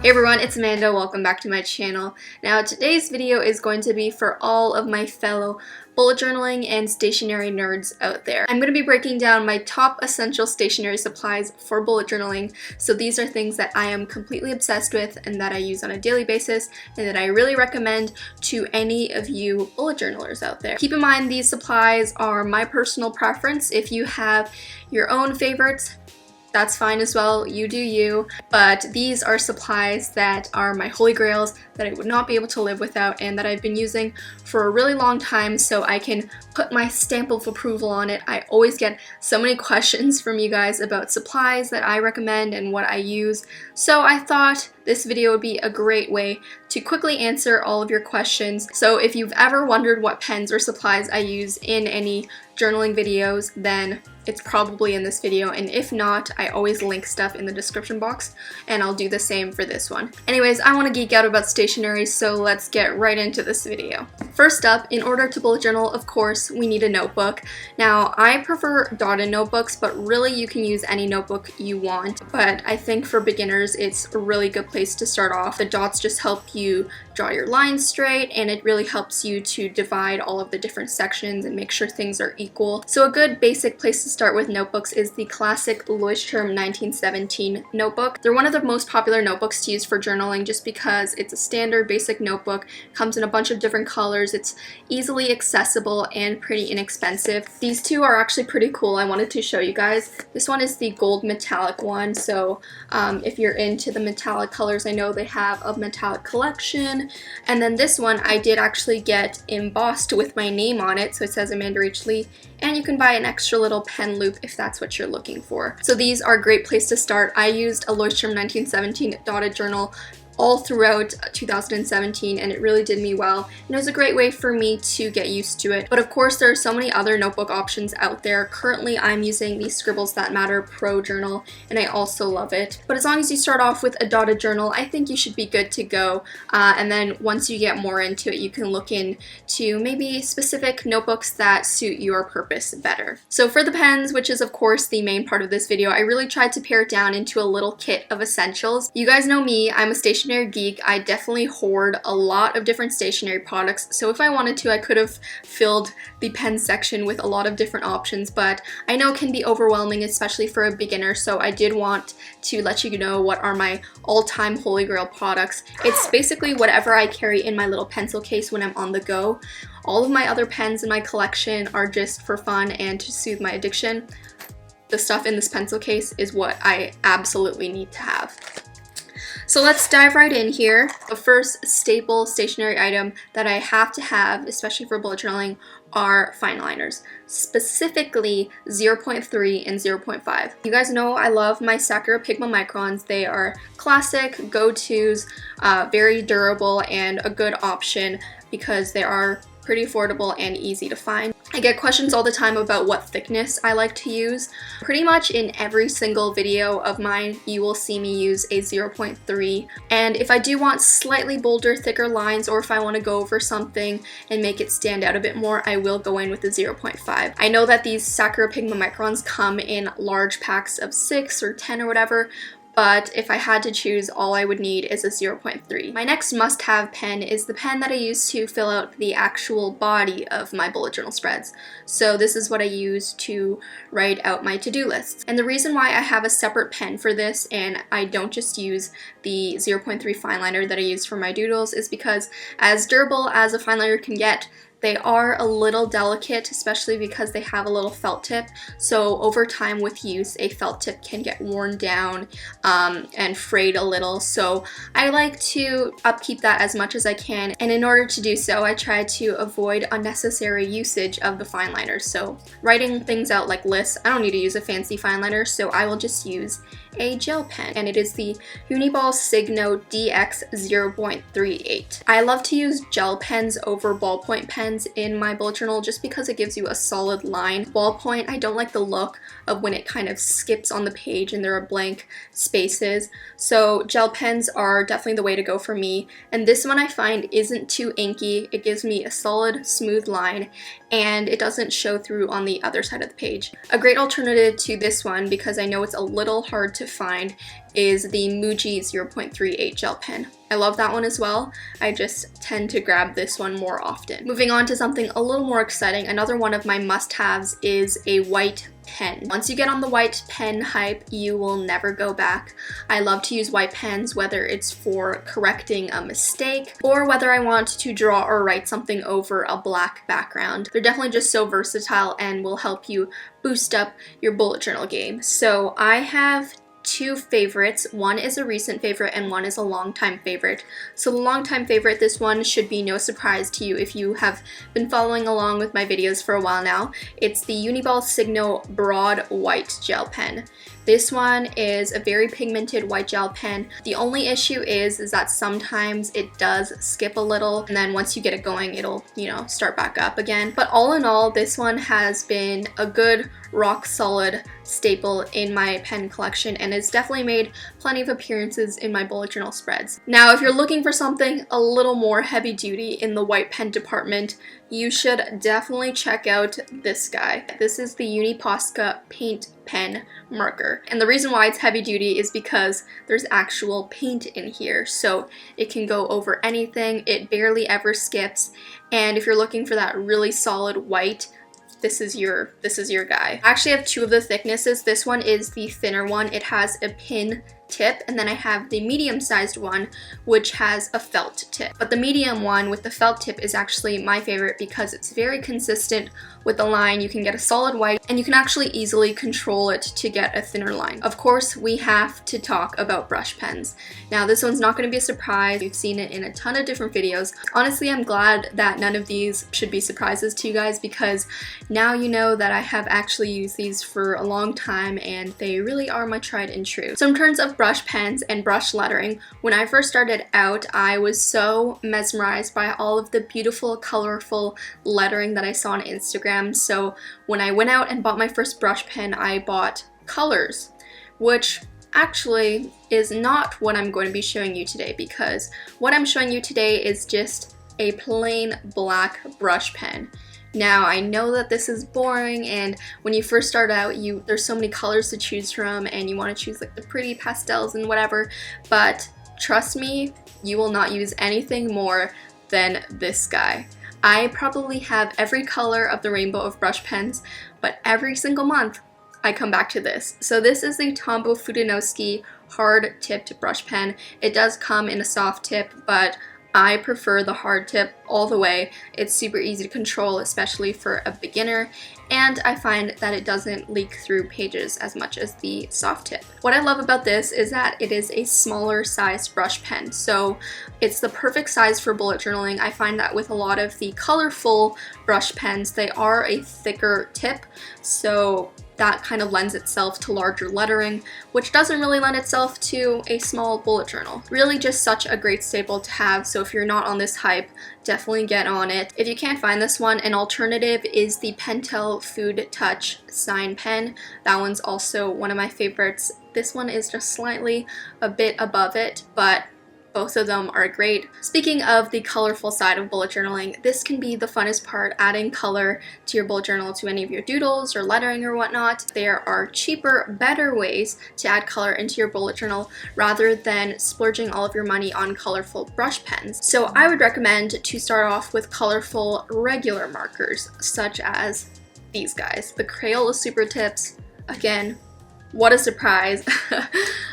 Hey everyone, it's Amanda. Welcome back to my channel. Now today's video is going to be for all of my fellow bullet journaling and stationery nerds out there. I'm going to be breaking down my top essential stationery supplies for bullet journaling. So these are things that I am completely obsessed with and that I use on a daily basis and that I really recommend to any of you bullet journalers out there. Keep in mind these supplies are my personal preference. If you have your own favorites, that's fine as well, you do you, but these are supplies that are my holy grails that I would not be able to live without and that I've been using for a really long time so I can put my stamp of approval on it. I always get so many questions from you guys about supplies that I recommend and what I use, so I thought this video would be a great way to quickly answer all of your questions. So if you've ever wondered what pens or supplies I use in any journaling videos, then it's probably in this video, and if not, I always link stuff in the description box, and I'll do the same for this one. Anyways, I want to geek out about stationery, so let's get right into this video. First up, in order to bullet journal, of course, we need a notebook. Now, I prefer dotted notebooks, but really you can use any notebook you want, but I think for beginners, it's a really good place to start off. The dots just help you draw your lines straight, and it really helps you to divide all of the different sections and make sure things are equal. So a good basic place to start with notebooks is the classic Leuchtturm 1917 notebook. They're one of the most popular notebooks to use for journaling just because it's a standard basic notebook, comes in a bunch of different colors, it's easily accessible and pretty inexpensive. These two are actually pretty cool. I wanted to show you guys. This one is the gold metallic one, so if you're into the metallic colors, I know they have a metallic collection. And then this one I did actually get embossed with my name on it, so it says Amanda Rach Lee, and you can buy an extra little pen loop if that's what you're looking for. So these are a great place to start. I used a Leuchtturm 1917 dotted journal all throughout 2017 and it really did me well, and it was a great way for me to get used to it. But of course there are so many other notebook options out there. Currently I'm using the Scribbles That Matter Pro journal and I also love it. But as long as you start off with a dotted journal, I think you should be good to go, and then once you get more into it you can look into maybe specific notebooks that suit your purpose better. So for the pens, which is of course the main part of this video, I really tried to pare it down into a little kit of essentials. You guys know me, I'm a stationery geek. I definitely hoard a lot of different stationery products, so if I wanted to I could have filled the pen section with a lot of different options, but I know it can be overwhelming, especially for a beginner, so I did want to let you know what are my all-time holy grail products. It's basically whatever I carry in my little pencil case when I'm on the go. All of my other pens in my collection are just for fun and to soothe my addiction. The stuff in this pencil case is what I absolutely need to have. So let's dive right in here. The first staple stationery item that I have to have, especially for bullet journaling, are Fineliners, specifically 0.3 and 0.5. You guys know I love my Sakura Pigma Microns. They are classic go-tos, very durable, and a good option because they are pretty affordable and easy to find. I get questions all the time about what thickness I like to use. Pretty much in every single video of mine, you will see me use a 0.3. And if I do want slightly bolder, thicker lines, or if I want to go over something and make it stand out a bit more, I will go in with a 0.5. I know that these Sakura Pigma Microns come in large packs of 6 or 10 or whatever, but if I had to choose, all I would need is a 0.3. My next must-have pen is the pen that I use to fill out the actual body of my bullet journal spreads. So this is what I use to write out my to-do lists. And the reason why I have a separate pen for this and I don't just use the 0.3 fine liner that I use for my doodles is because as durable as a fine liner can get, they are a little delicate, especially because they have a little felt tip. So over time with use, a felt tip can get worn down and frayed a little. So I like to upkeep that as much as I can. And in order to do so, I try to avoid unnecessary usage of the fine liners. So writing things out like lists, I don't need to use a fancy fine liner, so I will just use a gel pen, and it is the Uniball Signo DX 0.38. I love to use gel pens over ballpoint pens pens in my bullet journal just because it gives you a solid line. Ballpoint, I don't like the look of when it kind of skips on the page and there are blank spaces. So gel pens are definitely the way to go for me. And this one I find isn't too inky. It gives me a solid, smooth line, and it doesn't show through on the other side of the page. A great alternative to this one, because I know it's a little hard to find, is the Muji 0.38 gel pen. I love that one as well. I just tend to grab this one more often. Moving on to something a little more exciting, another one of my must-haves is a white pen. Once you get on the white pen hype, you will never go back. I love to use white pens, whether it's for correcting a mistake or whether I want to draw or write something over a black background. They're definitely just so versatile and will help you boost up your bullet journal game. So I have two favorites. One is a recent favorite and one is a long-time favorite. So the long-time favorite, this one should be no surprise to you if you have been following along with my videos for a while now. It's the Uniball Signo Broad White Gel Pen. This one is a very pigmented white gel pen. The only issue is that sometimes it does skip a little, and then once you get it going, it'll, start back up again. But all in all, this one has been a good, rock solid staple in my pen collection, and it's definitely made plenty of appearances in my bullet journal spreads. Now, if you're looking for something a little more heavy duty in the white pen department, you should definitely check out this guy. This is the Posca paint pen marker. And the reason why it's heavy duty is because there's actual paint in here. So it can go over anything, it barely ever skips. And if you're looking for that really solid white, this is your guy. I actually have two of the thicknesses. This one is the thinner one. It has a pin tip, and then I have the medium-sized one, which has a felt tip. But the medium one with the felt tip is actually my favorite because it's very consistent with the line. You can get a solid white, and you can actually easily control it to get a thinner line. Of course, we have to talk about brush pens. Now, this one's not going to be a surprise. You've seen it in a ton of different videos. Honestly, I'm glad that none of these should be surprises to you guys, because now you know that I have actually used these for a long time, and they really are my tried and true. So in terms of brush pens and brush lettering, when I first started out, I was so mesmerized by all of the beautiful, colorful lettering that I saw on Instagram. So when I went out and bought my first brush pen, I bought colors, which actually is not what I'm going to be showing you today, because what I'm showing you today is just a plain black brush pen. Now, I know that this is boring, and when you first start out, there's so many colors to choose from, and you want to choose like the pretty pastels and whatever, but trust me, you will not use anything more than this guy. I probably have every color of the rainbow of brush pens, but every single month, I come back to this. So this is the Tombow Fudenosuke hard tipped brush pen. It does come in a soft tip, but I prefer the hard tip all the way. It's super easy to control, especially for a beginner, and I find that it doesn't leak through pages as much as the soft tip. What I love about this is that it is a smaller sized brush pen, so it's the perfect size for bullet journaling. I find that with a lot of the colorful brush pens, they are a thicker tip, so that kind of lends itself to larger lettering, which doesn't really lend itself to a small bullet journal. Really just such a great staple to have, so if you're not on this hype, definitely get on it. If you can't find this one, an alternative is the Pentel Food Touch Sign Pen. That one's also one of my favorites. This one is just slightly a bit above it, but both of them are great. Speaking of the colorful side of bullet journaling, this can be the funnest part, adding color to your bullet journal, to any of your doodles or lettering or whatnot. There are cheaper, better ways to add color into your bullet journal rather than splurging all of your money on colorful brush pens. So I would recommend to start off with colorful regular markers, such as these guys, the Crayola Supertips. Again, what a surprise.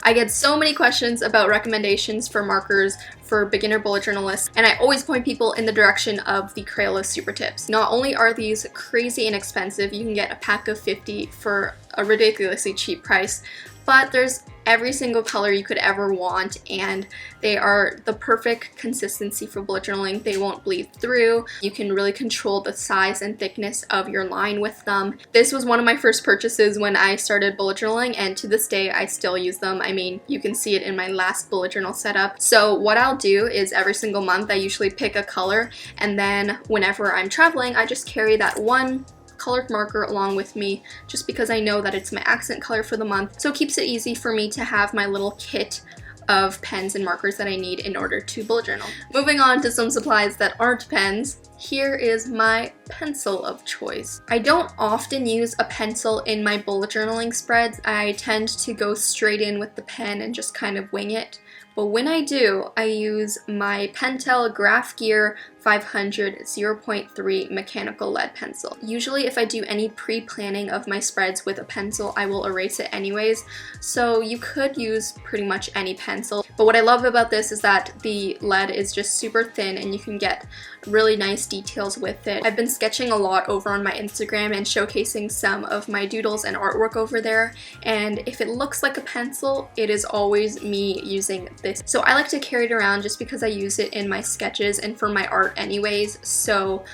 I get so many questions about recommendations for markers for beginner bullet journalists, and I always point people in the direction of the Crayola Supertips. Not only are these crazy inexpensive, you can get a pack of 50 for a ridiculously cheap price, but there's every single color you could ever want, and they are the perfect consistency for bullet journaling. They won't bleed through. You can really control the size and thickness of your line with them. This was one of my first purchases when I started bullet journaling, and to this day I still use them. I mean, you can see it in my last bullet journal setup. So what I'll do is every single month I usually pick a color, and then whenever I'm traveling I just carry that one colored marker along with me, just because I know that it's my accent color for the month. So it keeps it easy for me to have my little kit of pens and markers that I need in order to bullet journal. Moving on to some supplies that aren't pens, here is my pencil of choice. I don't often use a pencil in my bullet journaling spreads. I tend to go straight in with the pen and just kind of wing it. But when I do, I use my Pentel Graphgear 500 0.3 mechanical lead pencil. Usually if I do any pre-planning of my spreads with a pencil, I will erase it anyways, so you could use pretty much any pencil. But what I love about this is that the lead is just super thin and you can get really nice details with it. I've been sketching a lot over on my Instagram and showcasing some of my doodles and artwork over there, and if it looks like a pencil, it is always me using this. So I like to carry it around just because I use it in my sketches and for my art anyways, so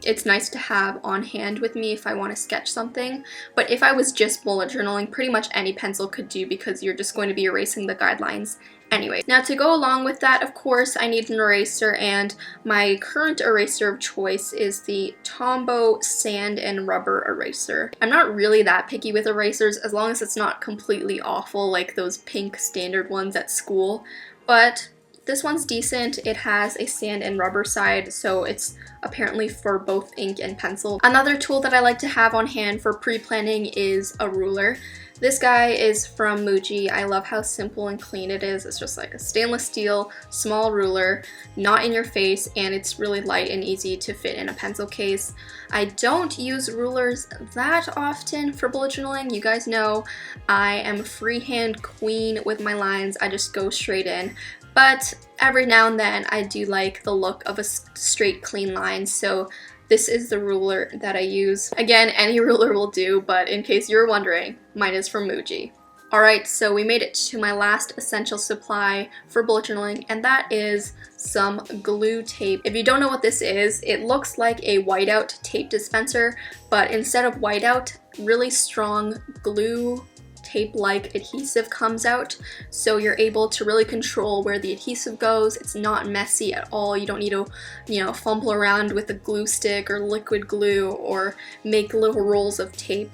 it's nice to have on hand with me if I want to sketch something. But if I was just bullet journaling, pretty much any pencil could do because you're just going to be erasing the guidelines anyway. Now to go along with that, of course, I need an eraser, and my current eraser of choice is the Tombow sand and rubber eraser. I'm not really that picky with erasers as long as it's not completely awful like those pink standard ones at school, but this one's decent. It has a sand and rubber side, so it's apparently for both ink and pencil. Another tool that I like to have on hand for pre-planning is a ruler. This guy is from Muji. I love how simple and clean it is. It's just like a stainless steel, small ruler, not in your face, and it's really light and easy to fit in a pencil case. I don't use rulers that often for bullet journaling. You guys know I am a freehand queen with my lines. I just go straight in. But every now and then I do like the look of a straight clean line, so this is the ruler that I use. Again, any ruler will do, but in case you were wondering, mine is from Muji. Alright, so we made it to my last essential supply for bullet journaling, and that is some glue tape. If you don't know what this is, it looks like a whiteout tape dispenser, but instead of whiteout, really strong glue tape-like adhesive comes out, so you're able to really control where the adhesive goes. It's not messy at all. You don't need to, fumble around with a glue stick or liquid glue or make little rolls of tape.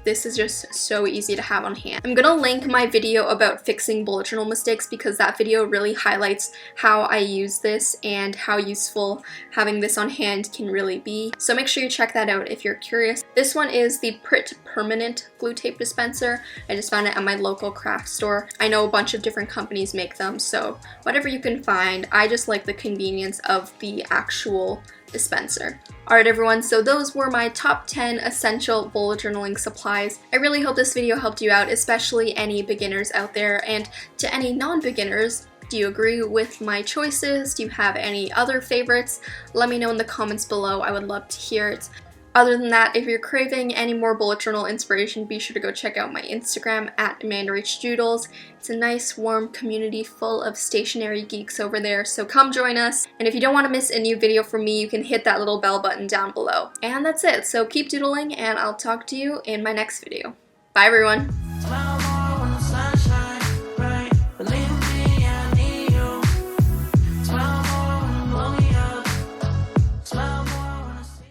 This is just so easy to have on hand. I'm gonna link my video about fixing bullet journal mistakes because that video really highlights how I use this and how useful having this on hand can really be. So make sure you check that out if you're curious. This one is the Pritt permanent glue tape dispenser. I just found it at my local craft store. I know a bunch of different companies make them, so whatever you can find. I just like the convenience of the actual dispenser. Alright everyone, so those were my top 10 essential bullet journaling supplies. I really hope this video helped you out, especially any beginners out there, and to any non-beginners, do you agree with my choices? Do you have any other favorites? Let me know in the comments below. I would love to hear it. Other than that, if you're craving any more bullet journal inspiration, be sure to go check out my Instagram at AmandaRachDoodles. It's a nice, warm community full of stationery geeks over there, so come join us. And if you don't want to miss a new video from me, you can hit that little bell button down below. And that's it, so keep doodling, and I'll talk to you in my next video. Bye everyone!